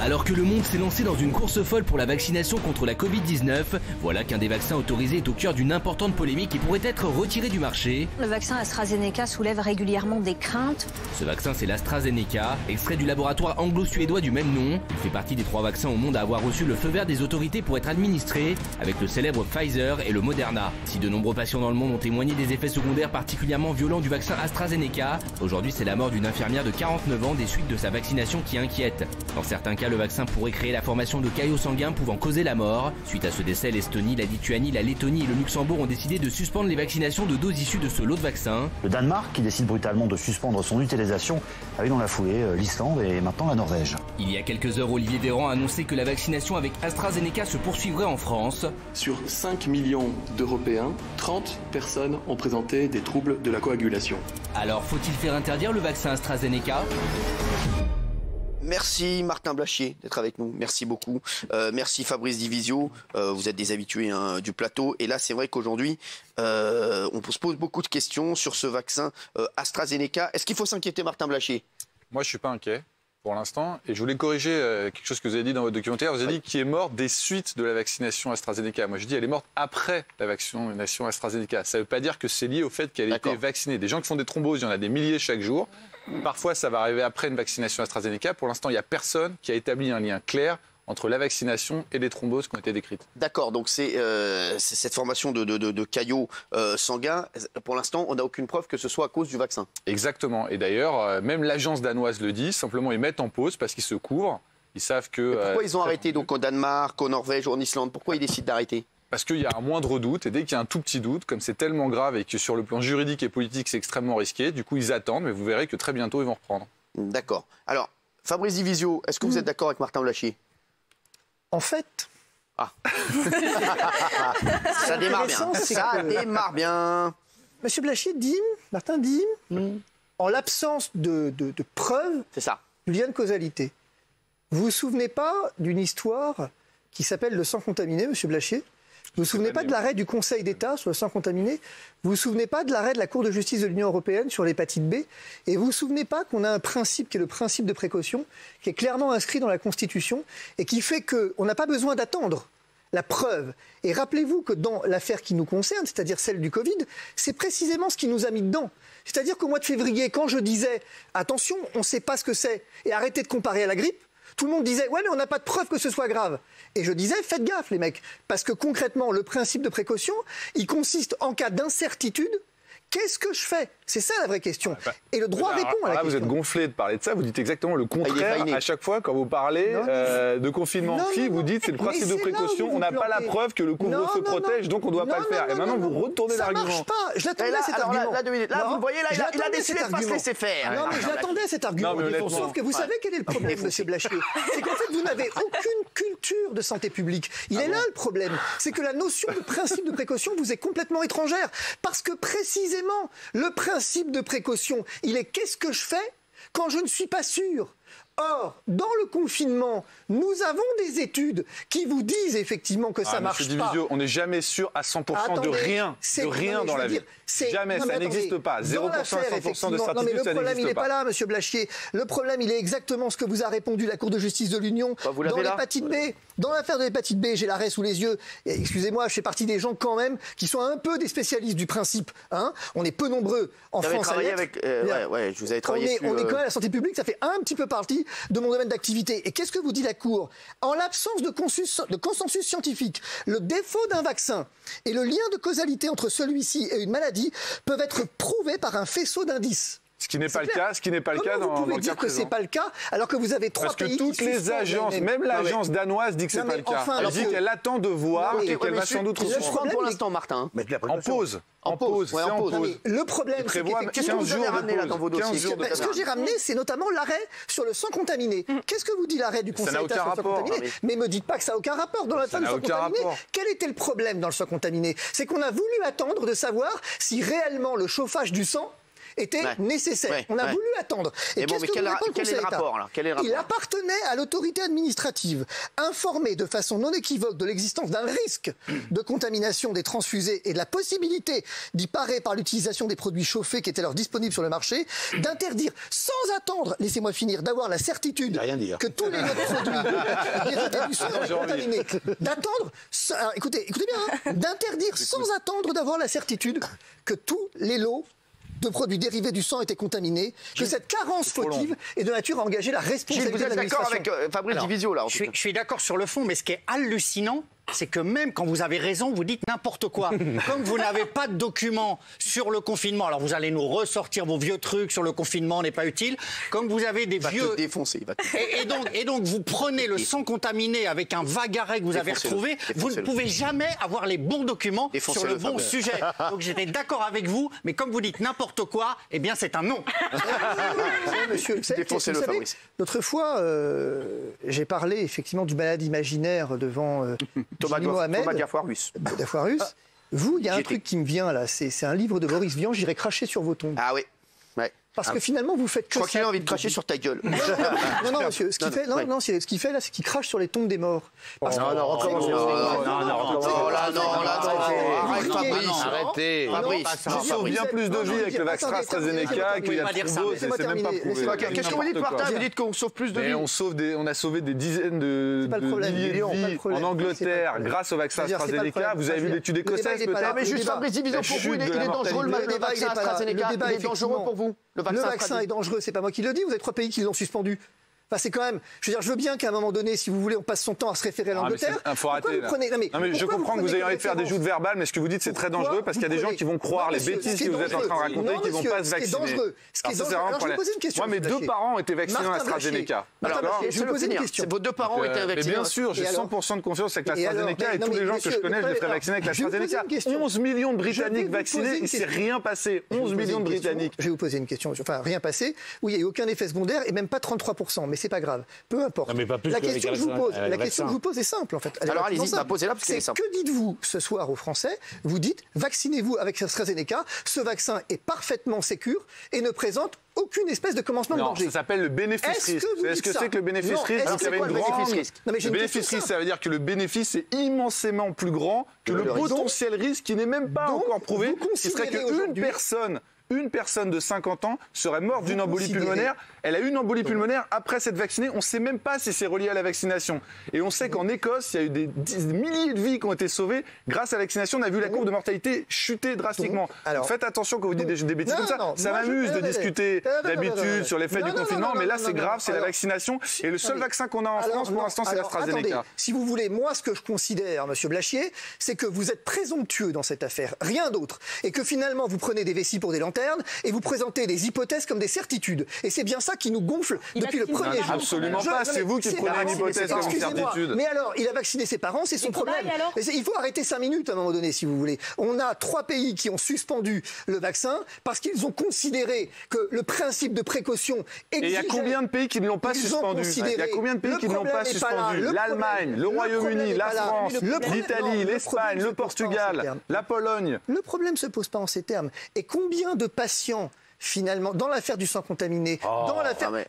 Alors que le monde s'est lancé dans une course folle pour la vaccination contre la Covid-19, voilà qu'un des vaccins autorisés est au cœur d'une importante polémique et pourrait être retiré du marché. Le vaccin AstraZeneca soulève régulièrement des craintes. Ce vaccin, c'est l'AstraZeneca, extrait du laboratoire anglo-suédois du même nom. Il fait partie des 3 vaccins au monde à avoir reçu le feu vert des autorités pour être administré, avec le célèbre Pfizer et le Moderna. Si de nombreux patients dans le monde ont témoigné des effets secondaires particulièrement violents du vaccin AstraZeneca, aujourd'hui c'est la mort d'une infirmière de 49 ans des suites de sa vaccination qui inquiète. Dans certains cas, le vaccin pourrait créer la formation de caillots sanguins pouvant causer la mort. Suite à ce décès, l'Estonie, la Lituanie, la Lettonie et le Luxembourg ont décidé de suspendre les vaccinations de doses issues de ce lot de vaccins. Le Danemark, qui décide brutalement de suspendre son utilisation, a eu dans la foulée l'Islande et maintenant la Norvège. Il y a quelques heures, Olivier Véran a annoncé que la vaccination avec AstraZeneca se poursuivrait en France. Sur 5 millions d'Européens, 30 personnes ont présenté des troubles de la coagulation. Alors, faut-il faire interdire le vaccin AstraZeneca ? Merci Martin Blachier d'être avec nous, merci beaucoup. Merci Fabrice Divisio, vous êtes des habitués du plateau. Et là c'est vrai qu'aujourd'hui on se pose beaucoup de questions sur ce vaccin AstraZeneca. Est-ce qu'il faut s'inquiéter, Martin Blachier? Moi je ne suis pas inquiet pour l'instant. Et je voulais corriger quelque chose que vous avez dit dans votre documentaire. Vous avez dit qu'il est mort des suites de la vaccination AstraZeneca. Moi je dis elle est morte après la vaccination AstraZeneca. Ça ne veut pas dire que c'est lié au fait qu'elle ait été vaccinée. Des gens qui font des thromboses, il y en a des milliers chaque jour. Parfois, ça va arriver après une vaccination AstraZeneca. Pour l'instant, il n'y a personne qui a établi un lien clair entre la vaccination et les thromboses qui ont été décrites. D'accord, donc c'est cette formation de caillots sanguins. Pour l'instant, on n'a aucune preuve que ce soit à cause du vaccin. Exactement. Et d'ailleurs, même l'agence danoise le dit. Simplement, ils mettent en pause parce qu'ils se couvrent. Ils savent que... Pourquoi ils ont arrêté donc au Danemark, au Norvège ou en Islande? Pourquoi ils décident d'arrêter? Parce qu'il y a un moindre doute, et dès qu'il y a un tout petit doute, comme c'est tellement grave et que sur le plan juridique et politique c'est extrêmement risqué, du coup ils attendent, mais vous verrez que très bientôt ils vont reprendre. D'accord. Alors, Fabrice Divisio, est-ce que vous êtes d'accord avec Martin Blachier? En fait... Ah ça démarre bien, ça démarre bien. Monsieur Blachier dit, Martin dit, en l'absence de preuves du lien de causalité, vous vous souvenez pas d'une histoire qui s'appelle le sang contaminé, monsieur Blachier? Vous ne vous souvenez pas de l'arrêt du Conseil d'État sur le sang contaminé? Vous ne vous souvenez pas de l'arrêt de la Cour de justice de l'Union européenne sur l'hépatite B? Et vous ne vous souvenez pas qu'on a un principe qui est le principe de précaution, qui est clairement inscrit dans la Constitution et qui fait qu'on n'a pas besoin d'attendre la preuve. Et rappelez-vous que dans l'affaire qui nous concerne, c'est-à-dire celle du Covid, c'est précisément ce qui nous a mis dedans. C'est-à-dire qu'au mois de février, quand je disais « attention, on ne sait pas ce que c'est » et arrêtez de comparer à la grippe, tout le monde disait « ouais, mais on n'a pas de preuve que ce soit grave ». Et je disais « faites gaffe, les mecs ». Parce que concrètement, le principe de précaution, il consiste en cas d'incertitude, qu'est-ce que je fais? C'est ça la vraie question. Et le droit répond à la question. Vous êtes gonflé de parler de ça, vous dites exactement le contraire à chaque fois quand vous parlez de confinement. Vous dites c'est le principe de précaution, on n'a pas la preuve que le couvre-feu protège, donc on ne doit pas le faire. Et maintenant vous retournez l'argument. Ça marche pas, je l'attendais cet argument. Là, vous voyez, il a décidé de ne pas se laisser faire. Non, mais je l'attendais cet argument. Sauf que vous savez quel est le problème, monsieur Blachier? C'est qu'en fait, vous n'avez aucune culture de santé publique. Il est là le problème. C'est que la notion de principe de précaution vous est complètement étrangère. Parce que précisément, le principe de précaution, il est qu'est-ce que je fais quand je ne suis pas sûr? Or, dans le confinement, nous avons des études qui vous disent effectivement que ça marche pas. Divisio, on n'est jamais sûr à 100% de rien dans la vie. Jamais, ça n'existe pas. 0% à 100% de certitude, non, mais le problème, il n'est pas là, monsieur Blachier. Le problème, il est exactement ce que vous a répondu la Cour de justice de l'Union. Dans l'hépatite B, dans l'affaire de l'hépatite B, j'ai l'arrêt sous les yeux. Excusez-moi, je fais partie des gens quand même qui sont un peu des spécialistes du principe. On est peu nombreux en France. Je vous avais travaillé on est quand même à la santé publique, ça fait un petit peu partie de mon domaine d'activité. Et qu'est-ce que vous dit la Cour? En l'absence de consensus scientifique, le défaut d'un vaccin et le lien de causalité entre celui-ci et une maladie peuvent être prouvés par un faisceau d'indices. Ce qui n'est pas le cas, Comment vous pouvez dire que c'est pas le cas alors que vous avez 3 pays? Parce que toutes les agences, même l'agence danoise dit que c'est pas le cas. Elle dit qu'elle attend de voir et qu'elle va sans doute reprendre pour l'instant, Martin. En pause. En pause. Le problème, c'est qu'est-ce que vous avez ramené là dans vos dossiers? Ce que j'ai ramené, c'est notamment l'arrêt sur le sang contaminé. Qu'est-ce que vous dit l'arrêt du Conseil d'État sur le sang contaminé? Mais me dites pas que ça n'a aucun rapport. Dans l'affaire du sang contaminé, quel était le problème dans le sang contaminé? C'est qu'on a voulu attendre de savoir si réellement le chauffage du sang était nécessaire. Ouais, on a ouais. voulu attendre. Et Mais bon, qu'est-ce que vous répond le quel est Conseil le d'État? rapport, là? Quel est le Il rapport appartenait à l'autorité administrative, informée de façon non équivoque de l'existence d'un risque de contamination des transfusés et de la possibilité d'y parer par l'utilisation des produits chauffés qui étaient alors disponibles sur le marché, d'interdire sans attendre, laissez-moi finir, d'avoir la certitude que tous les autres produits dérivés du sang étaient contaminés, d'attendre, alors, écoutez bien, hein, d'interdire sans attendre d'avoir la certitude que tous les lots de produits dérivés du sang étaient contaminés, que cette carence fautive est de nature à engager la responsabilité Gilles, de vous êtes d'accord l'administration. avec Fabrice Divisio, là? Je suis d'accord sur le fond, mais ce qui est hallucinant, c'est que même quand vous avez raison, vous dites n'importe quoi. Comme vous n'avez pas de documents sur le confinement, alors vous allez nous ressortir vos vieux trucs sur le confinement, n'est pas utile. Comme vous avez des vieux... Te défoncer, il va te... Et donc vous prenez le sang contaminé avec un vague arrêt que vous avez retrouvé, vous ne pouvez jamais avoir les bons documents sur le bon sujet. Donc j'étais d'accord avec vous, mais comme vous dites n'importe quoi, eh bien c'est un non. Monsieur, vous savez, l'autre fois, j'ai parlé effectivement du malade imaginaire devant Thomas Gafoirus. Vous, il y a un truc qui me vient là, c'est un livre de Boris Vian, j'irai cracher sur vos tombes. Ah oui. Ouais. Parce que finalement, vous faites que Je crois qu'il a ça. envie de cracher sur ta gueule. Non, monsieur, ce qu'il fait, ce qu'il fait là, c'est qu'il crache sur les tombes des morts. Parce que- recommence. Arrête, Fabrice. Arrêtez. Fabrice. On sauve bien plus de vies avec le vaccin AstraZeneca qu'il y a de doses, et c'est même pas prouvé. Qu'est-ce que vous dites, Martin? Vous dites qu'on sauve plus de vies? On a sauvé des dizaines de milliers de vies en Angleterre grâce au vaccin AstraZeneca. Vous avez vu l'étude écossaise peut-être? Mais juste Fabrice Divisio, pour vous, il est dangereux le vaccin AstraZeneca. Il est dangereux pour vous? Le vaccin est dangereux, c'est pas moi qui le dis, vous avez 3 pays qui l'ont suspendu. Enfin, c'est quand même. Je veux dire, je veux bien qu'à un moment donné, si vous voulez, on passe son temps à se référer à l'Angleterre. Il faut arrêter. Non, mais je comprends que vous ayez envie de faire des joutes verbales, mais ce que vous dites, c'est très dangereux parce qu'il y a des gens qui vont croire les bêtises que vous êtes en train de raconter, qui ne vont pas se vacciner. Ça, c'est vraiment un problème. Moi, mes 2 parents ont été vaccinés à AstraZeneca. Je vais vous poser une question. Vos 2 parents ont été vaccinés. Mais bien sûr, j'ai 100% de confiance avec l'AstraZeneca et tous les gens que je connais, je les ferai vacciner avec l'AstraZeneca. 11 millions de Britanniques vaccinés, il ne s'est rien passé. 11 millions de Britanniques. Je vais vous poser une question. Enfin, rien passé. Oui, il n'y a eu aucun effet secondaire et même pas 33%, mais c'est pas grave. Peu importe. Non, mais pas plus la que question que je vous pose, avec la question que je vous pose est simple en fait. Alors allez-y, posez-la parce qu'elle est C'est simple. que dites-vous ce soir aux Français? Vous dites vaccinez-vous avec AstraZeneca. Ce vaccin est parfaitement sécure et ne présente aucune espèce de commencement de danger. Ça s'appelle le bénéfice-risque. Vous savez ce que c'est que le bénéfice-risque? Le bénéfice-risque, ça veut dire que le bénéfice est immensément plus grand que le potentiel risque qui n'est même pas encore prouvé. Ce serait qu'une personne de 50 ans serait morte d'une embolie pulmonaire. Elle a eu une embolie pulmonaire après s'être vaccinée. On ne sait même pas si c'est relié à la vaccination. Et on sait qu'en Écosse, il y a eu des milliers de vies qui ont été sauvées grâce à la vaccination. On a vu la courbe de mortalité chuter drastiquement. Alors, faites attention quand vous dites des bêtises comme ça. Ça m'amuse de discuter d'habitude sur l'effet du confinement, mais là, c'est grave, c'est la vaccination. Et le seul vaccin qu'on a en France, pour l'instant, c'est l'AstraZeneca. Si vous voulez, moi, ce que je considère, monsieur Blachier, c'est que vous êtes présomptueux dans cette affaire, rien d'autre. Et que finalement, vous prenez des vessies pour des lanternes et vous présentez des hypothèses comme des certitudes. Et c'est bien ça qui nous gonfle depuis le premier jour. Absolument pas, c'est vous qui prenez une hypothèse comme une certitude. Mais alors, il a vacciné ses parents, c'est son problème. Il faut arrêter 5 minutes à un moment donné, si vous voulez. On a 3 pays qui ont suspendu le vaccin parce qu'ils ont considéré que le principe de précaution exigeait... Et il y a combien de pays qui ne l'ont pas suspendu? Il y a combien de pays qui ne l'ont pas suspendu? L'Allemagne, le Royaume-Uni, la France, l'Italie, l'Espagne, le Portugal, la Pologne. Le problème ne se pose pas en ces termes. Et combien de patients finalement, dans l'affaire du sang contaminé,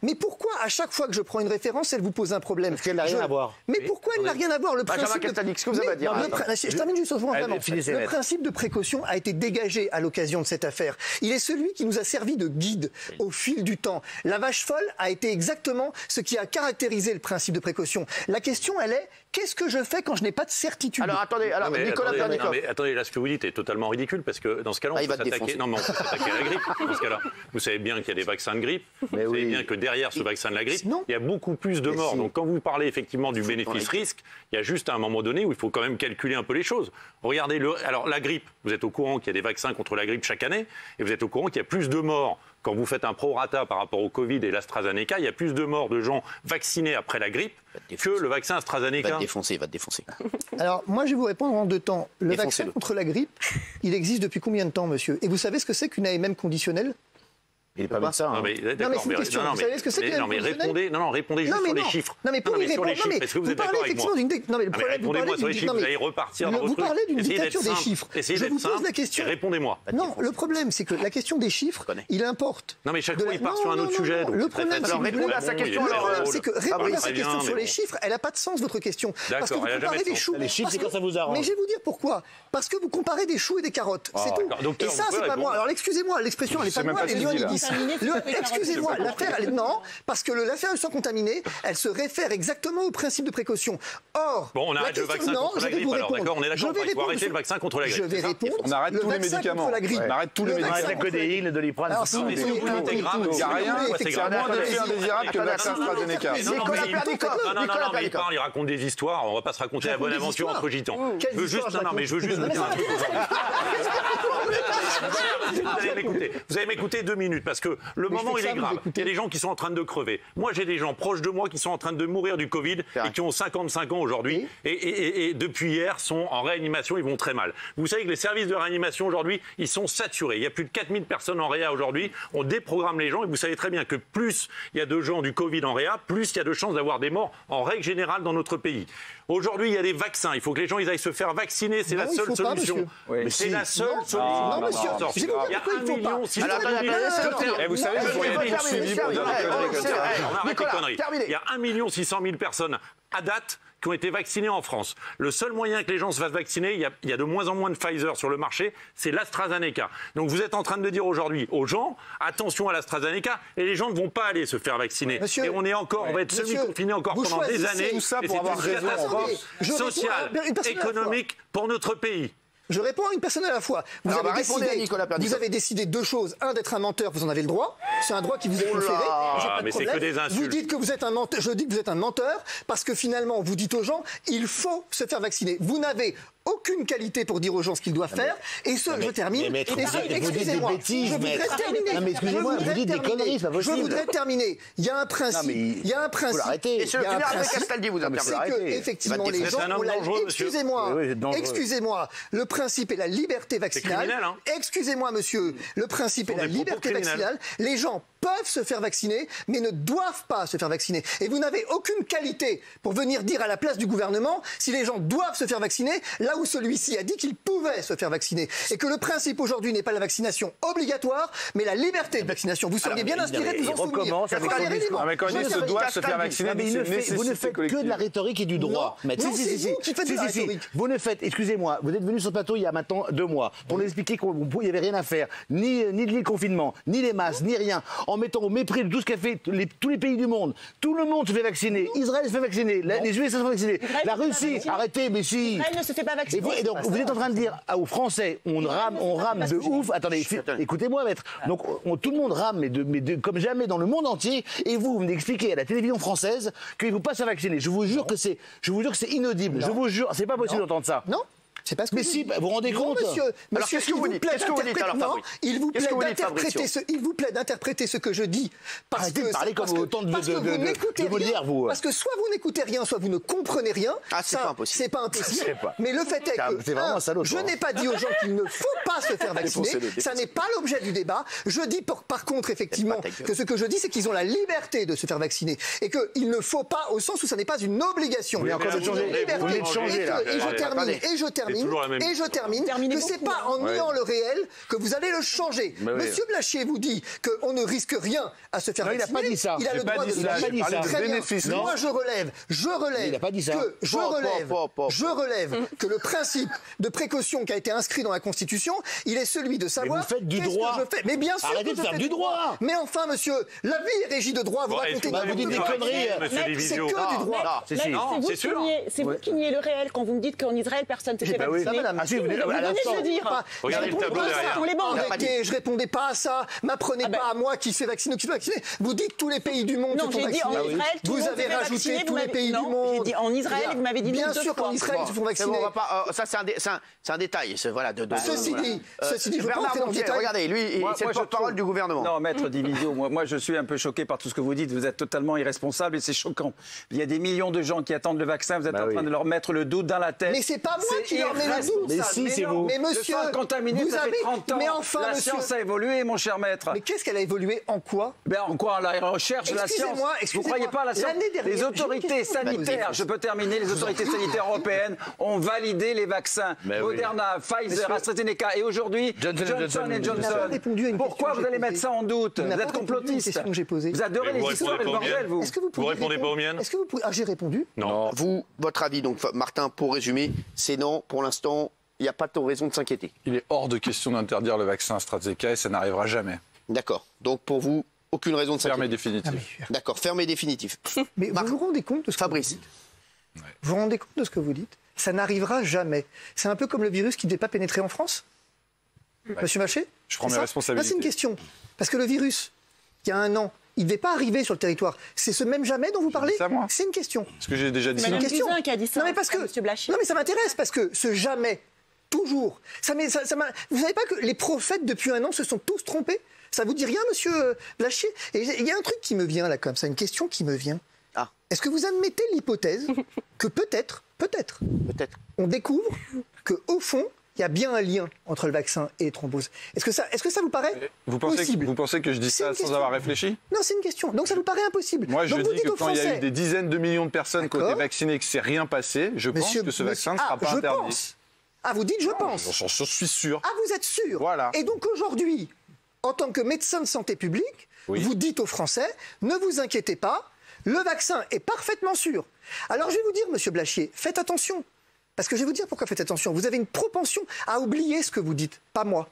mais pourquoi à chaque fois que je prends une référence, elle vous pose un problème? Parce qu'elle n'a rien à voir. Mais pourquoi elle n'a rien à voir? Le Benjamin Castaldi, ce que vous avez à dire? Je termine juste vraiment. Le principe de précaution a été dégagé à l'occasion de cette affaire. Il est celui qui nous a servi de guide au fil du temps. La vache folle a été exactement ce qui a caractérisé le principe de précaution. La question, elle est, qu'est-ce que je fais quand je n'ai pas de certitude? Alors attendez, Nicolas Pernicov. Attendez, là, ce que vous dites est totalement ridicule parce que dans ce cas-là, on peut s'attaquer. Non, mais on peut s'attaquer à la grippe. Dans ce cas-là, vous savez bien qu'il y a des vaccins de grippe. Vous savez bien que derrière ce vaccin de la grippe, il y a beaucoup plus de morts. Donc quand vous parlez effectivement du bénéfice-risque, il y a juste un moment donné où il faut quand même calculer un peu les choses. Regardez, alors la grippe, vous êtes au courant qu'il y a des vaccins contre la grippe chaque année, et vous êtes au courant qu'il y a plus de morts. Quand vous faites un prorata par rapport au Covid et l'AstraZeneca, il y a plus de morts de gens vaccinés après la grippe que le vaccin AstraZeneca. Va te défoncer. Alors, moi, je vais vous répondre en 2 temps. Le vaccin contre la grippe, il existe depuis combien de temps, monsieur? Et vous savez ce que c'est qu'une AMM conditionnelle? Il n'est pas médecin. Non, mais d'accord, mais vous savez ce que c'est que non, mais répondez juste sur les chiffres. Non, mais pour y répondre, est-ce que vous êtes d'accord avec moi? Non, mais le problème, répondez-moi sur les chiffres, vous allez repartir dans votre truc. Vous parlez d'une dictature des chiffres. Essayez d'être simple et répondez-moi. Non, le problème, c'est que la question des chiffres, il importe. Non, mais chaque fois, il part sur un autre sujet. Le problème, c'est que répondre à sa question sur les chiffres, elle n'a pas de sens, votre question. Parce que vous comparez des choux. Les chiffres, c'est quand ça vous arrange. Mais je vais vous dire pourquoi. Parce que vous comparez des choux et des carottes. C'est tout. Et ça, c'est pas moi. Alors, excusez-moi, l'expression, elle n'est pas de moi, les lions, ils disent. Excusez-moi, l'affaire, non, parce que l'affaire du sang contaminé, elle se réfère exactement au principe de précaution. Or, bon, on arrête le vaccin contre la grippe, alors d'accord, on est d'accord, il faut arrêter le vaccin contre la grippe. Je vais répondre. On arrête tous les médicaments. On arrête tous les médicaments. On arrête la codéine, le doliprane. Il n'y a rien, c'est moins d'effets indésirables que le vaccin AstraZeneca. Non, il raconte des histoires, on ne va pas se raconter la bonne aventure entre gitans. Je veux juste vous dire un truc aujourd'hui. Vous allez m'écouter 2 minutes, parce que le moment, il est grave. Il y a des gens qui sont en train de crever. Moi, j'ai des gens proches de moi qui sont en train de mourir du Covid et qui ont 55 ans aujourd'hui et depuis hier sont en réanimation, ils vont très mal. Vous savez que les services de réanimation aujourd'hui, ils sont saturés. Il y a plus de 4000 personnes en réa aujourd'hui. On déprogramme les gens et vous savez très bien que plus il y a de gens du Covid en réa, plus il y a de chances d'avoir des morts en règle générale dans notre pays. Aujourd'hui, il y a des vaccins. Il faut que les gens ils aillent se faire vacciner. C'est la seule solution. C'est la seule solution. Non, monsieur. Il y a 1 million. Vous savez, vous pourriez être suivi pour dire on arrête les conneries. Il y a 1 600 000 personnes à date qui ont été vaccinées en France. Le seul moyen que les gens se fassent vacciner, il y a de moins en moins de Pfizer sur le marché, c'est l'AstraZeneca. Donc vous êtes en train de dire aujourd'hui aux gens, attention à l'AstraZeneca, et les gens ne vont pas aller se faire vacciner. Et on va être semi-confinés encore pendant des années. Tout ça et pour avoir c'est une raison. catastrophe sociale, économique pour notre pays. Je réponds à une personne à la fois. Vous avez décidé 2 choses. Un, d'être un menteur, vous en avez le droit. C'est un droit qui vous est conféré. Mais c'est que des insultes. Vous dites que vous êtes un menteur. Je dis que vous êtes un menteur parce que finalement, vous dites aux gens, il faut se faire vacciner. Vous n'avez aucune qualité pour dire aux gens ce qu'ils doivent faire. Et je termine. Excusez-moi. Je voudrais terminer. Non, mais excusez-moi, vous dites des conneries, c'est pas possible. Je voudrais terminer. Il y a un principe. Il y a un principe. Et c'est le général Castaldi, vous avez c'est que, effectivement, les gens ont la... Excusez-moi. Le principe est la liberté vaccinale. Excusez-moi, monsieur. Le principe est la liberté vaccinale. Les gens peuvent se faire vacciner, mais ne doivent pas se faire vacciner. Et vous n'avez aucune qualité pour venir dire à la place du gouvernement si les gens doivent se faire vacciner, là où celui-ci a dit qu'il pouvait se faire vacciner. Et que le principe aujourd'hui n'est pas la vaccination obligatoire, mais la liberté de vaccination. Vous seriez bien inspiré de vous en souvenir. Mais quand il dit se doit se faire vacciner, vous ne faites que de la rhétorique et du droit. Non, c'est vous qui faites de la rhétorique. Vous ne faites, excusez-moi, vous êtes venu sur le plateau il y a maintenant 2 mois pour nous expliquer qu'il n'y avait rien à faire, ni le confinement, ni les masques, ni rien, en mettant au mépris de tout ce qu'a fait tous les pays du monde. Tout le monde se fait vacciner. Israël se fait vacciner. Les USA se font vacciner. La Russie, arrêtez, mais si. Israël ne se fait pas vacciner. Et donc, vous êtes en train de dire aux Français, on rame de ouf. Attendez, écoutez-moi, maître. Donc, tout le monde rame, mais comme jamais dans le monde entier. Et vous m'expliquez à la télévision française qu'il ne faut pas se faire vacciner. Je vous jure que c'est inaudible. Je vous jure, c'est pas possible d'entendre ça. Non. C'est pas ce que mais si, vous vous rendez compte? Monsieur, il vous plaît d'interpréter ce que je dis. Parce que parler comme autant de Molière, vous. Parce que soit vous n'écoutez rien, soit vous ne comprenez rien. C'est pas impossible. C'est pas impossible. Mais le fait est que je n'ai pas dit aux gens qu'il ne faut pas se faire vacciner. Ça n'est pas l'objet du débat. Je dis par contre effectivement que ce que je dis, c'est qu'ils ont la liberté de se faire vacciner et qu'il ne faut pas, au sens où ça n'est pas une obligation. Mais encore de changer. Et je termine que c'est pas en niant le réel que vous allez le changer. Monsieur Blachier vous dit qu'on ne risque rien à se faire vacciner. Il n'a pas dit ça. Il a le droit de le dire. Très bien. Moi, je relève que le principe de précaution qui a été inscrit dans la Constitution, il est celui de savoir. Mais vous faites du droit. Mais bien sûr. Arrêtez de faire du droit. Mais enfin, monsieur, la vie est régie de droit. Vous racontez des conneries. C'est que du droit. C'est vous qui niez le réel quand vous me dites qu'en Israël, personne ne se fait vacciner. Vous venez de le dire. Regardez le tableau derrière. Je répondais pas à ça. M'apprenez pas à moi qui se fait vacciner ou qui se fait vacciner. Vous dites tous les pays du monde se font vacciner. Non, j'ai dit en Israël, vous avez rajouté tous les pays du monde. J'ai dit en Israël, vous m'avez dit bien sûr qu'en Israël ils se font vacciner. Ça c'est un détail. Ceci dit, je Bernard Montier, regardez, lui, c'est le porte-parole du gouvernement. Non, maître Divisio, moi je suis un peu choqué par tout ce que vous dites. Vous êtes totalement irresponsable et c'est choquant. Il y a des millions de gens qui attendent le vaccin. Vous êtes en train de leur mettre le doute dans la tête. Mais c'est pas moi qui leur mais le doute, mais ça, si, mais c'est non, vous. mais monsieur, le sang contaminé, vous ça fait avez, 30 ans. mais enfin, la monsieur, science a évolué, mon cher maître. mais qu'est-ce qu'elle a évolué en quoi? Ben, en quoi? La recherche de la science. Vous croyez pas à la science? L'année dernière, les autorités sanitaires, je peux terminer, les autorités sanitaires européennes ont validé les vaccins Moderna, Pfizer, AstraZeneca et aujourd'hui Johnson & Johnson. Pourquoi vous allez mettre ça en doute? Vous êtes complotiste. Vous adorez les histoires et le bordel, vous. Vous répondez pas aux miennes? Est-ce que vous pouvez... Ah, j'ai répondu. Non. Vous, votre avis, donc Martin, pour résumer, c'est non, pour l'instant, il n'y a pas de raison de s'inquiéter. Il est hors de question d'interdire le vaccin AstraZeneca et ça n'arrivera jamais. D'accord. Donc pour vous, aucune raison de s'inquiéter. Fermé définitif. D'accord, fermé définitif. Mais vous vous rendez compte de ce que Fabrice. vous dites? Vous vous rendez compte de ce que vous dites? Ça n'arrivera jamais. C'est un peu comme le virus qui ne devait pas pénétrer en France. Monsieur Maché? Je prends mes responsabilités. Là, c'est une question. Parce que le virus, il y a un an, il ne devait pas arriver sur le territoire. C'est ce même jamais dont vous parlez? C'est une question. Ce que j'ai déjà dit. C'est une question. Qui a dit ça, non, mais parce que, non, mais ça m'intéresse, parce que ce jamais, toujours, vous savez pas que les prophètes, depuis un an, se sont tous trompés? Ça vous dit rien, monsieur Blachier? Et il y a un truc qui me vient, là, comme ça, une question qui me vient. Ah. Est-ce que vous admettez l'hypothèse que peut-être, on découvre qu'au fond, il y a bien un lien entre le vaccin et les thromboses? Est-ce que ça vous paraît possible? Vous pensez que je dis ça sans avoir réfléchi? Non, c'est une question. Donc ça vous paraît impossible? Moi, je Donc, dis que quand il y a eu des dizaines de millions de personnes qui ont été vaccinées et que c'est rien passé, je pense que ce vaccin ne sera pas interdit. Pense. Ah, vous dites je pense? Je suis sûr. Ah, vous êtes sûr? Voilà. Et donc aujourd'hui, en tant que médecin de santé publique, vous dites aux Français, ne vous inquiétez pas, le vaccin est parfaitement sûr. Alors je vais vous dire, monsieur Blachier, faites attention. Parce que je vais vous dire pourquoi faites attention. Vous avez une propension à oublier ce que vous dites, pas moi.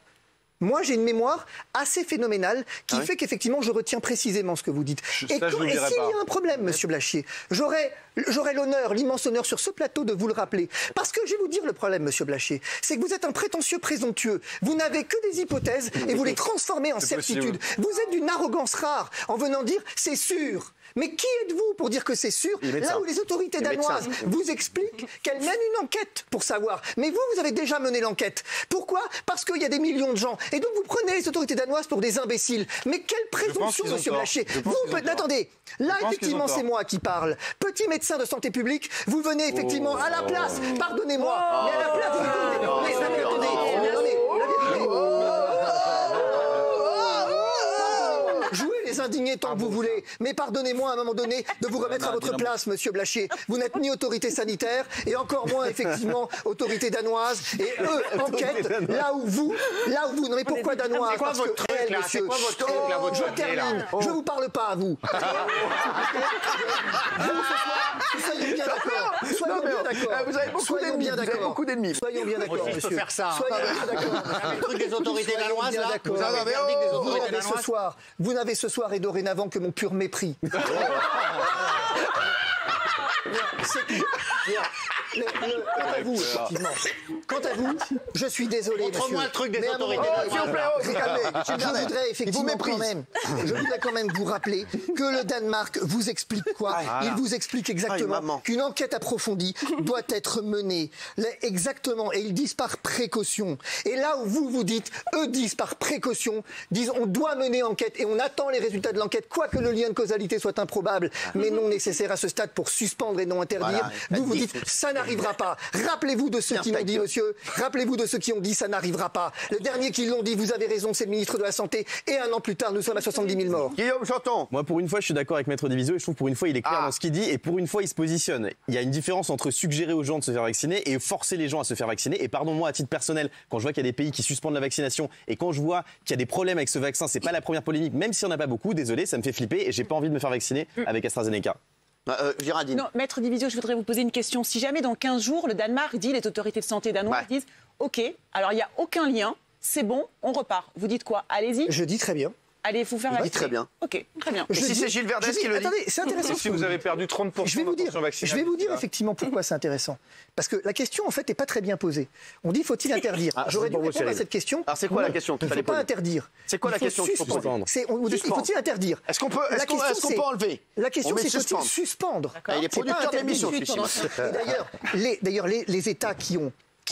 Moi, j'ai une mémoire assez phénoménale qui fait qu'effectivement, je retiens précisément ce que vous dites. Et s'il y a un problème, monsieur Blachier, j'aurai l'honneur, l'immense honneur sur ce plateau de vous le rappeler. Parce que je vais vous dire le problème, monsieur Blachier, c'est que vous êtes un prétentieux présomptueux. Vous n'avez que des hypothèses et vous les transformez en certitudes. Vous êtes d'une arrogance rare en venant dire « c'est sûr ». Mais qui êtes-vous pour dire que c'est sûr? Là où les autorités danoises vous expliquent qu'elles mènent une enquête pour savoir. Mais vous avez déjà mené l'enquête. Pourquoi? Parce qu'il y a des millions de gens. Et donc vous prenez les autorités danoises pour des imbéciles. Mais quelle présomption, monsieur Blachier. Attendez, là effectivement c'est moi qui parle. Petit médecin de santé publique, vous venez effectivement à la place, pardonnez-moi, mais à la place, indigné tant que vous voulez, mais pardonnez-moi à un moment donné de vous remettre à votre place, monsieur Blachier. Vous n'êtes ni autorité sanitaire et encore moins effectivement autorité danoise. Et eux enquêtent là où vous, non mais pourquoi danoise? Parce que elle, monsieur, je termine. Je vous parle pas à vous. Soyons bien d'accord. Soyons bien d'accord. Vous avez beaucoup d'ennemis. Soyons bien d'accord, monsieur. Faire ça. Soyons bien d'accord. Le truc des autorités danoises, là. Vous n'avez ce soir et dorénavant que mon pur mépris. Quant à vous, je suis désolé, monsieur. Montre-moi le truc des autorités. Je voudrais quand même vous rappeler que le Danemark vous explique quoi? Il vous explique exactement qu'une enquête approfondie doit être menée. Exactement. Et ils disent par précaution. Et là où vous dites, eux disent par précaution, disent on doit mener enquête et on attend les résultats de l'enquête, quoique le lien de causalité soit improbable, mais non nécessaire à ce stade pour suspendre et non interdire. Vous dites ça n'arrivera pas. Rappelez-vous de ceux qui l'ont dit, monsieur. Rappelez-vous de ceux qui ont dit ça n'arrivera pas. Le dernier qui l'ont dit, vous avez raison, c'est le ministre de la Santé. Et un an plus tard, nous sommes à 70 000 morts. Guillaume, j'entends. Moi, pour une fois, je suis d'accord avec Maître Divisio et je trouve pour une fois, il est clair dans ce qu'il dit et pour une fois, il se positionne. Il y a une différence entre suggérer aux gens de se faire vacciner et forcer les gens à se faire vacciner. Et pardon-moi, à titre personnel, quand je vois qu'il y a des pays qui suspendent la vaccination et quand je vois qu'il y a des problèmes avec ce vaccin, c'est pas la première polémique, même s'il n'y en a pas beaucoup, désolé, ça me fait flipper et j'ai pas envie de me faire vacciner avec AstraZeneca. Géraldine. Non, Maître Divisio, je voudrais vous poser une question. Si jamais dans 15 jours, le Danemark dit, les autorités de santé danoises disent « Ok, alors il n'y a aucun lien, c'est bon, on repart ». Vous dites quoi? Allez-y. Je dis très bien. Allez vous faire vacciner. Très bien. Ok, très bien. Et si c'est Gilles Verdès qui le dit? Attendez, c'est intéressant. Si vous avez perdu 30% de vaccination. Je vais vous dire effectivement pourquoi c'est intéressant. Parce que la question, en fait, n'est pas très bien posée. On dit faut-il interdire? J'aurais dû répondre à cette question. Alors c'est quoi la question? Il ne faut pas interdire. C'est quoi la question qu'il faut suspendre? On dit faut-il interdire? Est-ce qu'on peut enlever? La question, c'est faut-il suspendre? Il est producteur d'émissions, D'ailleurs, les États qui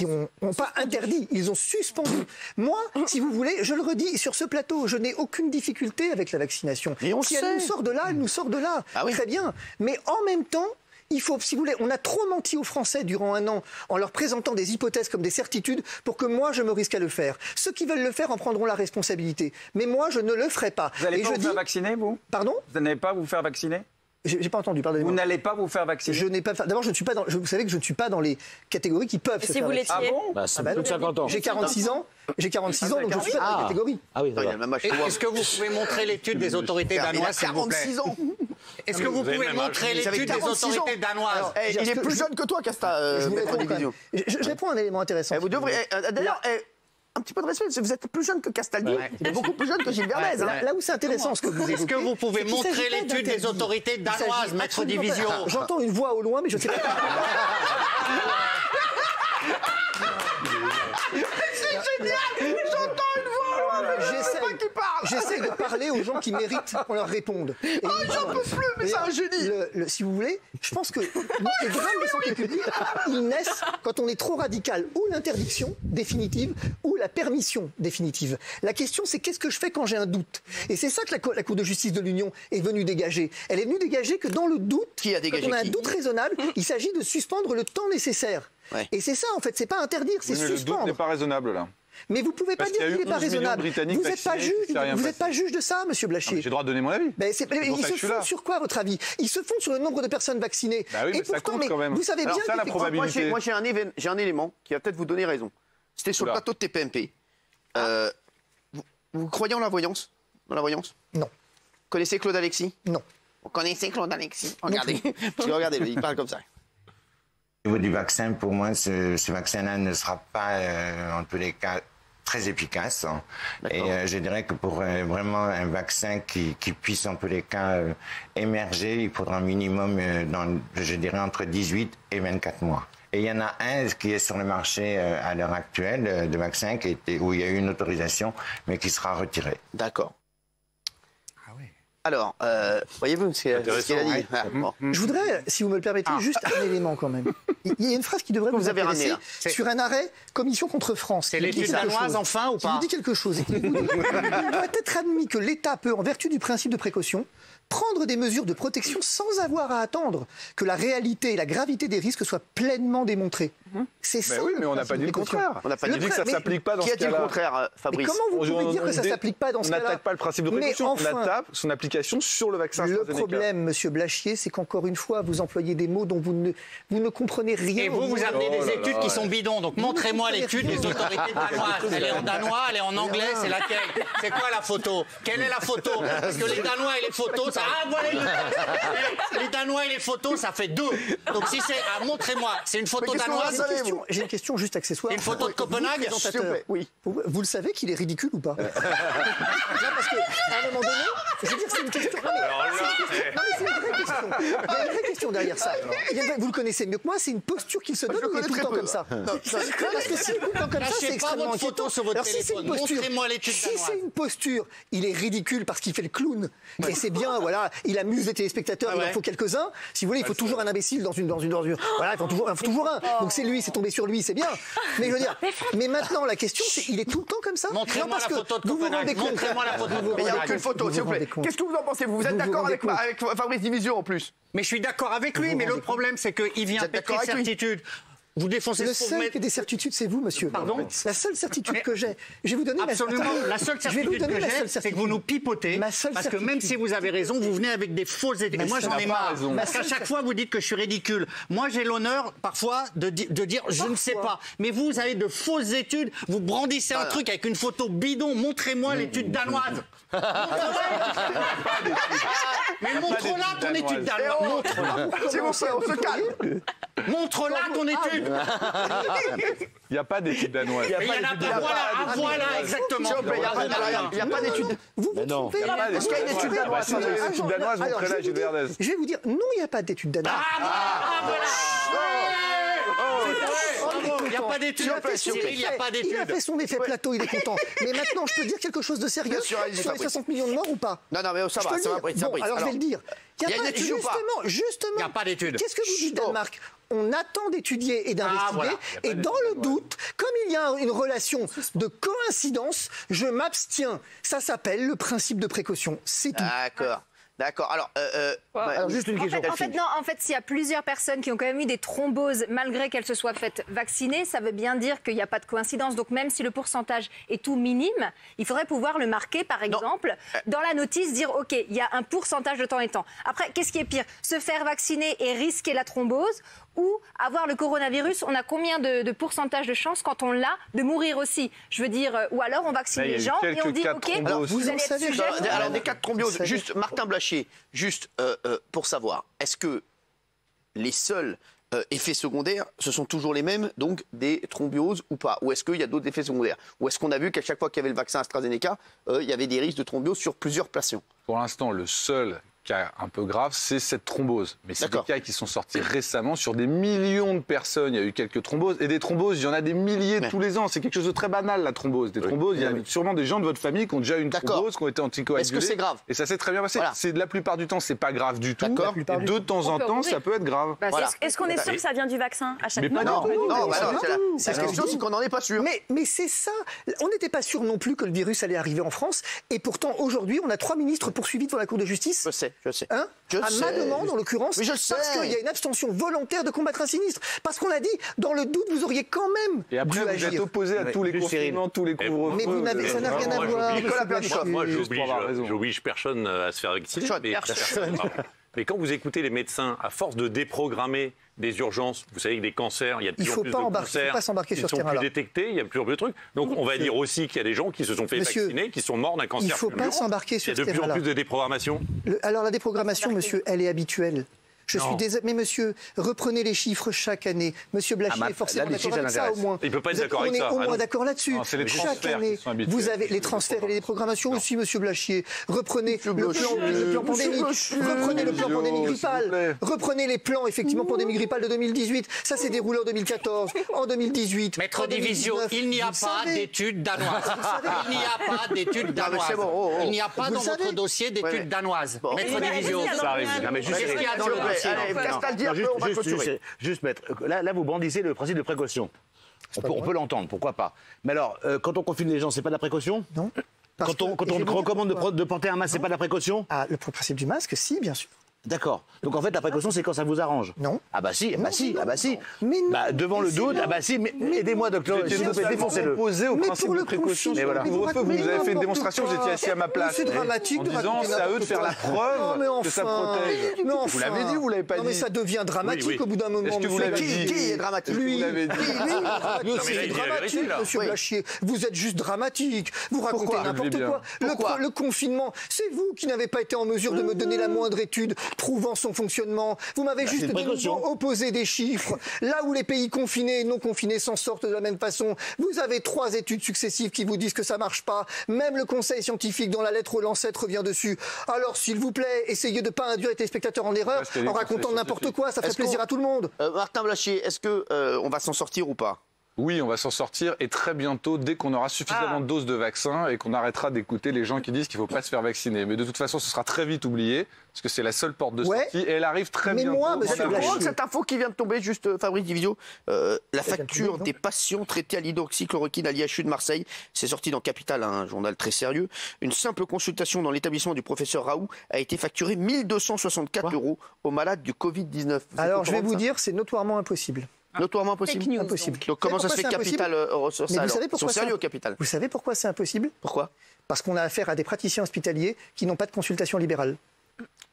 n'ont pas interdit, ils ont suspendu. Moi, si vous voulez, je le redis sur ce plateau, je n'ai aucune difficulté avec la vaccination. Si elle nous sort de là, elle nous sort de là. Très bien. Mais en même temps, Il faut, si vous voulez, on a trop menti aux Français durant un an en leur présentant des hypothèses comme des certitudes pour que moi, je me risque à le faire. Ceux qui veulent le faire en prendront la responsabilité. Mais moi, je ne le ferai pas. Vous n'allez pas vous faire vacciner, vous? Pardon? Vous n'allez pas vous faire vacciner? J'ai pas entendu, pardonnez-moi. Vous n'allez pas vous faire vacciner? Je n'ai pas. D'abord, je ne suis pas dans. Vous savez que je ne suis pas dans les catégories qui peuvent se faire vacciner. Ah bon? Bah, c'est plus de 50 ans. J'ai 46 ans. J'ai 46 ans, donc je ne suis pas dans les catégories. Ah oui, Est-ce que vous pouvez montrer l'étude des autorités danoises, s'il vous plaît? 46 ans. Est-ce que vous pouvez montrer l'étude des autorités danoises? Il est plus jeune que toi, Casta. Je réponds à un élément intéressant. Vous devrez. D'ailleurs, un petit peu de respect, vous êtes plus jeune que Castaldi, et beaucoup plus jeune que Gilles Verdez. Là où c'est intéressant ce que vous évoquez. Est-ce que vous pouvez montrer l'étude des autorités danoises, maître Divisio? J'entends une voix au loin, mais je ne sais pas. C'est génial! J'entends une voix! J'essaie de parler aux gens qui méritent qu'on leur réponde. Oh, j'en peux plus, mais c'est un génie! Si vous voulez, je pense que les drames de santé publique, ils naissent quand on est trop radical, ou l'interdiction définitive, ou la permission définitive. La question, c'est qu'est-ce que je fais quand j'ai un doute? Et c'est ça que la Cour de justice de l'Union est venue dégager. Elle est venue dégager que dans le doute, quand on a un doute raisonnable, il s'agit de suspendre le temps nécessaire. Ouais. Et c'est ça, en fait, c'est pas interdire, c'est suspendre. Le doute n'est pas raisonnable, là. Mais vous ne pouvez pas dire qu'il n'est pas raisonnable. Vous n'êtes pas juge, vous n'êtes pas juge de ça, monsieur Blachier. J'ai le droit de donner mon avis. Ils se fondent sur quoi, à votre avis? Ils se fondent sur le nombre de personnes vaccinées. Bah oui, mais ça compte quand même. Vous savez bien ça, la probabilité. Moi, j'ai un élément qui va peut-être vous donner raison. C'était sur le plateau de TPMP. Vous croyez en la voyance? Dans la voyance? Non. Vous connaissez Claude Alexis? Non. Vous connaissez Claude Alexis? Regardez. Parce que regardez, il parle comme ça. Au niveau du vaccin, pour moi, ce vaccin-là ne sera pas, en tous les cas, très efficace. Et je dirais que pour vraiment un vaccin qui puisse, en tous les cas, émerger, il faudra un minimum, je dirais, entre 18 et 24 mois. Et il y en a un qui est sur le marché à l'heure actuelle, de vaccin, où il y a eu une autorisation, mais qui sera retiré. D'accord. Alors, voyez-vous ce qu'il a dit? Je voudrais, si vous me le permettez, juste un élément quand même. Il y a une phrase qui devrait vous intéresser sur un arrêt Commission contre France. C'est l'étude danoise, enfin, ou pas? Qui vous dit quelque chose. Il doit être admis que l'État peut, en vertu du principe de précaution, prendre des mesures de protection sans avoir à attendre que la réalité et la gravité des risques soient pleinement démontrées. C'est ça. Oui, mais on n'a pas dit le contraire. On n'a pas dit que ça ne s'applique pas dans ce cas-là. Qui a dit le contraire, Fabrice? Comment vous pouvez dire que ça ne s'applique pas dans ce cas-là? On n'attaque pas le principe de précaution, on attaque son application sur le vaccin AstraZeneca. Le problème, monsieur Blachier, c'est qu'encore une fois, vous employez des mots dont vous ne comprenez rien. Et vous amenez des études qui sont bidons. Donc montrez-moi l'étude des autorités danoises. Elle est en danois, elle est en anglais, c'est laquelle? C'est quoi la photo? Quelle est la photo? Parce que les Danois et les photos, ça... Ah, voilà les Danois et les photos, ça fait deux. Donc si c'est... Ah, montrez-moi. C'est une photo danoise? J'ai une question juste accessoire. Une photo de Copenhague? Oui. Vous le savez qu'il est ridicule ou pas? Non, parce qu'à un moment donné, je veux dire, c'est une question... Non, mais c'est une vraie question. Il y a une vraie question derrière ça. Vous le connaissez mieux que moi, c'est une posture qu'il se donne, il est tout le temps comme ça. Parce que si tout le temps comme ça, c'est extrêmement inquiétant. Alors si c'est une posture, si c'est une posture, il est ridicule parce qu'il fait le clown. Et c'est bien, voilà, il amuse les téléspectateurs, il en faut quelques-uns. Si vous voulez, il faut toujours un imbécile dans une... Voilà, il faut toujours un. Donc c'est lui, c'est tombé sur lui, c'est bien. Mais je veux dire, mais maintenant la question, c'est il est tout le temps comme ça? Montrez-moi la photo de Copenhague. Montrez-moi la photo de Copenhague. Mais il n'y a aucune photo, s'il vous plaît. Qu'est-ce que vous en pensez? Vous êtes d'accord avec Fabrice Divisio en plus? Mais je suis d'accord avec lui, mais le problème, c'est qu'il vient péter de certitude. Vous défoncez le seul qui a des certitudes, c'est vous, monsieur. Pardon? La seule certitude que j'ai. Je vais vous donner absolument. La seule certitude que j'ai, c'est que vous nous pipotez. Parce que même si vous avez raison, vous venez avec des fausses études. Et moi, j'en ai marre. Parce qu'à chaque fois, vous dites que je suis ridicule. Moi, j'ai l'honneur, parfois, de dire je ne sais pas. Mais vous avez de fausses études. Vous brandissez un truc avec une photo bidon. Montrez-moi l'étude danoise. Mais montre-la ton étude danoise. Montre-la. S'il vous plaît, on se calme. Montre-la ton étude. Il n'y a pas d'étude danoise. Il n'y en a pas. Voilà, exactement. Il n'y a pas d'étude. Vous vous trompez. Est-ce qu'il y a une étude danoise? Si il y a une étude danoise, montrez-la, Gilles Verdez. Je vais vous dire, non, il n'y a pas d'étude danoise. Il n'y a pas d'étude. Il n'y a pas d'étude. Il a fait son effet plateau, il est content. Mais maintenant, je peux dire quelque chose de sérieux sur les 60 millions de morts ou pas? Non, mais ça va, Bon, alors je vais le dire. Il y a une étude ou pas? Justement. Il n'y a pas d'étude. Qu'est-ce que vous dites, Danemark? On attend d'étudier et d'investiguer. Et dans le doute, comme il y a une relation de coïncidence, je m'abstiens. Ça s'appelle le principe de précaution. C'est tout. D'accord. D'accord. Alors juste une question. En fait, s'il y a plusieurs personnes qui ont quand même eu des thromboses malgré qu'elles se soient faites vacciner, ça veut bien dire qu'il n'y a pas de coïncidence. Donc même si le pourcentage est tout minime, il faudrait pouvoir le marquer, par exemple, dans la notice, dire OK, il y a un pourcentage de temps et temps. Après, qu'est-ce qui est pire? Se faire vacciner et risquer la thrombose ou avoir le coronavirus? On a combien de pourcentage de chances quand on l'a de mourir aussi? Je veux dire, ou alors on vaccine les gens et on dit OK, vous allez être sujet. Alors des cas de thrombose, juste Martin Blachier, pour savoir, est-ce que les seuls effets secondaires, ce sont toujours les mêmes, donc des thromboses ou pas? Ou est-ce qu'il y a d'autres effets secondaires? Ou est-ce qu'on a vu qu'à chaque fois qu'il y avait le vaccin AstraZeneca, il y avait des risques de thrombose sur plusieurs patients? Pour l'instant, le seul cas un peu grave, c'est cette thrombose. Mais c'est des cas qui sont sortis récemment sur des millions de personnes. Il y a eu quelques thromboses. Et des thromboses, il y en a des milliers tous les ans. C'est quelque chose de très banal, la thrombose. Des thromboses, il y a sûrement des gens de votre famille qui ont déjà eu une thrombose, qui ont été anticoagulés. Est-ce que c'est grave? Et ça s'est très bien passé. C'est de la plupart du temps, c'est pas grave du tout. Et de temps en temps, ça peut être grave. Est-ce qu'on est sûr que ça vient du vaccin à chaque fois? Non, la question, c'est qu'on n'en est pas sûr. Mais c'est ça. On n'était pas sûr non plus que le virus allait arriver en France. Et pourtant, aujourd'hui, on a 3 ministres poursuivis devant la Cour de justice. Je sais. Hein? À ma demande, en l'occurrence, parce qu'il y a une abstention volontaire de combattre un sinistre. Parce qu'on a dit, dans le doute, vous auriez quand même Et après, vous êtes opposé à tous les confinements, tous les couvre-feux. Mais ça n'a rien à voir. Moi, j'oblige personne à se faire vacciner. Mais quand vous écoutez les médecins, à force de déprogrammer des urgences, vous savez que des cancers, il y a de plus en plus de cancers qui ne sont plus détectés, il y a de plus en plus de trucs. Donc on va dire aussi qu'il y a des gens qui se sont fait vacciner, qui sont morts d'un cancer. Il ne faut pas s'embarquer sur ce terrain-là. Il y a de plus en plus de déprogrammation. Alors la déprogrammation, monsieur, elle est habituelle. Mais monsieur, reprenez les chiffres chaque année. Monsieur Blachier est forcément d'accord avec ça au moins. Il ne peut pas être d'accord avec ça. On est au moins d'accord là-dessus. Chaque année, vous avez les transferts et les déprogrammations aussi, monsieur Blachier. Reprenez le plan pandémique. Reprenez le plan pandémique grippal. Reprenez les plans, effectivement, pandémique grippal de 2018. Ça s'est déroulé en 2014, en 2018. Maître Divisio, il n'y a pas d'études danoises. Il n'y a pas d'études danoises. Il n'y a pas dans votre dossier d'études danoises. Maître Divisio. Qu'est-ce qu'il y a dans le dossier? Juste, maître, là, vous brandissez le principe de précaution. On peut l'entendre, pourquoi pas. Mais alors, quand on confine les gens, c'est pas de la précaution? Non. Quand on recommande de porter un masque, c'est pas de la précaution? Le principe du masque, si, bien sûr. D'accord. Donc en fait, la précaution, c'est quand ça vous arrange? Non. Ah bah si, Mais non. devant le doute, aidez-moi, docteur, s'il vous plaît, défoncez-le. Opposé au principe de précaution. Mais voilà. Vous avez fait une démonstration, vous étiez assis à ma place. C'est dramatique en disant, c'est à eux de faire la preuve que ça protège. Vous l'avez dit ou vous l'avez pas dit? Non mais ça devient dramatique au bout d'un moment. Est-ce que vous l'avez dit? Qui est dramatique? Lui. Vous l'avez dit. C'est dramatique, monsieur Blachier. Vous êtes juste dramatique. Vous racontez n'importe quoi. Le confinement, c'est vous qui n'avez pas été en mesure de me donner la moindre étude prouvant son fonctionnement. Vous m'avez juste opposé des chiffres. Là où les pays confinés et non confinés s'en sortent de la même façon, vous avez 3 études successives qui vous disent que ça marche pas. Même le conseil scientifique dans la lettre au Lancet revient dessus. Alors s'il vous plaît, essayez de ne pas induire les téléspectateurs en erreur en racontant n'importe quoi. Ça fait plaisir à tout le monde. Martin Blachier, est-ce qu'on va s'en sortir ou pas? Oui, on va s'en sortir et très bientôt, dès qu'on aura suffisamment de doses de vaccin et qu'on arrêtera d'écouter les gens qui disent qu'il ne faut pas se faire vacciner. Mais de toute façon, ce sera très vite oublié parce que c'est la seule porte de sortie et elle arrive très bientôt. Vous êtes au courant de cette info qui vient de tomber, juste Fabrice Divisio, la facture des patients traités à l'hydroxychloroquine à l'IHU de Marseille, c'est sorti dans Capital, un journal très sérieux. Une simple consultation dans l'établissement du professeur Raoult a été facturée 1 264 € aux malades du Covid-19. Alors je vais vous dire, c'est notoirement impossible. Notoirement impossible. Impossible. Donc comment ça se fait que Capital ressort ça? Ils sont sérieux au Capital. Vous savez pourquoi c'est impossible? Pourquoi? Parce qu'on a affaire à des praticiens hospitaliers qui n'ont pas de consultation libérale.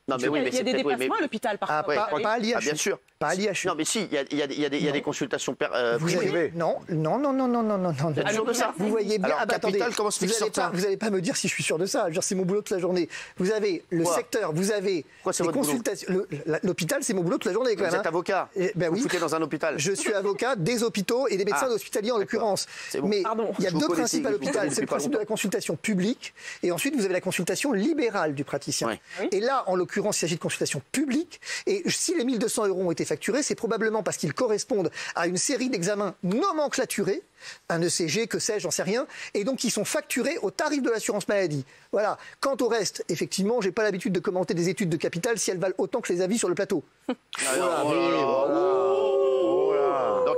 Non, mais il y a des déplacements à l'hôpital parfois. Pas à l'IHU. Bien sûr. Pas à l'IHU. Non, mais si, il y a des consultations privées. Non. Vous êtes sûr de ça? Vous voyez bien. Alors, Capital, comment se fait qu'ils sortent ça? Vous n'allez pas me dire si je suis sûr de ça. C'est mon boulot toute la journée. Vous avez le secteur, vous avez les consultations. L'hôpital, c'est mon boulot toute la journée quand même. Vous êtes avocat. Vous foutez dans un hôpital. Je suis avocat des hôpitaux et des médecins hospitaliers en l'occurrence. Mais il y a 2 principes à l'hôpital. C'est le principe de la consultation publique et ensuite vous avez la consultation libérale du praticien. Et là, en l'occurrence, il s'agit de consultation publique. Et si les 1 200 € ont été facturés, c'est probablement parce qu'ils correspondent à une série d'examens nomenclaturés, un ECG, que sais-je, j'en sais rien, et donc qui sont facturés au tarif de l'assurance maladie. Voilà. Quant au reste, effectivement, j'ai pas l'habitude de commenter des études de Capital si elles valent autant que les avis sur le plateau. Dans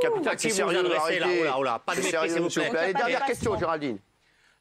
Capital, c'est sérieux. Pas de mépris, s'il vous plaît. Allez, dernière question, Géraldine.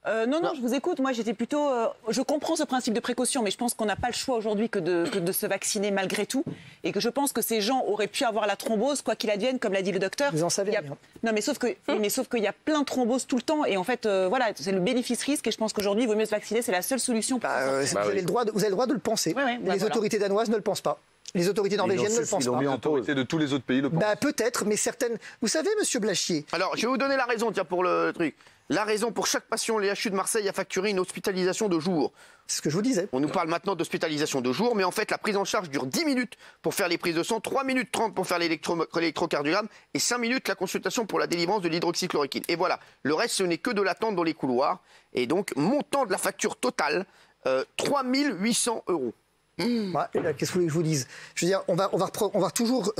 Non, je vous écoute. Moi, j'étais plutôt... je comprends ce principe de précaution, mais je pense qu'on n'a pas le choix aujourd'hui que de se vacciner malgré tout. Et que je pense que ces gens auraient pu avoir la thrombose, quoi qu'il advienne, comme l'a dit le docteur. Vous en savez rien. Non, mais sauf qu'il y a plein de thromboses tout le temps. Et en fait, voilà, c'est le bénéfice-risque. Et je pense qu'aujourd'hui, il vaut mieux se vacciner. C'est la seule solution pour vous avez le droit de le penser. Les autorités danoises ne le pensent pas. Les autorités norvégiennes ne le pensent pas. Les autorités de tous les autres pays le pensent. Peut-être, mais certaines... Vous savez, monsieur Blachier... Alors, je vais vous donner la raison, tiens, pour le truc. La raison, pour chaque patient, les HU de Marseille a facturé une hospitalisation de jour. C'est ce que je vous disais. On nous parle maintenant d'hospitalisation de jour, mais en fait, la prise en charge dure 10 minutes pour faire les prises de sang, 3 minutes 30 pour faire l'électrocardiogramme et 5 minutes la consultation pour la délivrance de l'hydroxychloroquine. Et voilà, le reste, ce n'est que de l'attente dans les couloirs. Et donc, montant de la facture totale, 3 800 €. Qu'est-ce que vous voulez que je vous dise? Je veux dire, on va toujours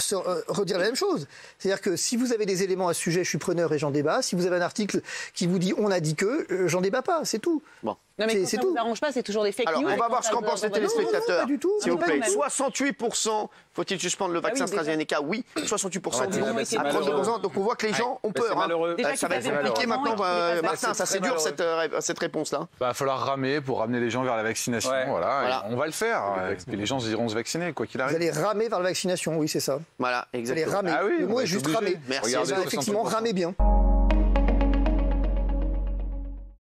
redire la même chose. C'est-à-dire que si vous avez des éléments à ce sujet, je suis preneur et j'en débat. Si vous avez un article qui vous dit on a dit que, j'en débat pas, c'est tout. Bon. Non, mais quand ça ne vous arrange pas, c'est toujours des fake news. Alors, on va voir ce qu'en pensent les téléspectateurs. S'il vous plaît. 68%, faut-il suspendre le vaccin AstraZeneca? Oui. 68% disent à 32%. Donc on voit que les gens ont peur. Ça va être compliqué maintenant. Martin, ça c'est dur cette réponse-là. Il va falloir ramer pour ramener les gens vers la vaccination. Voilà. On va le faire. Et les gens iront se vacciner, quoi qu'il arrive. Vous allez ramer vers la vaccination, oui, c'est ça. Voilà, exactement. Vous allez ramer. Le mot est juste ramer. Merci. Effectivement, ramer bien.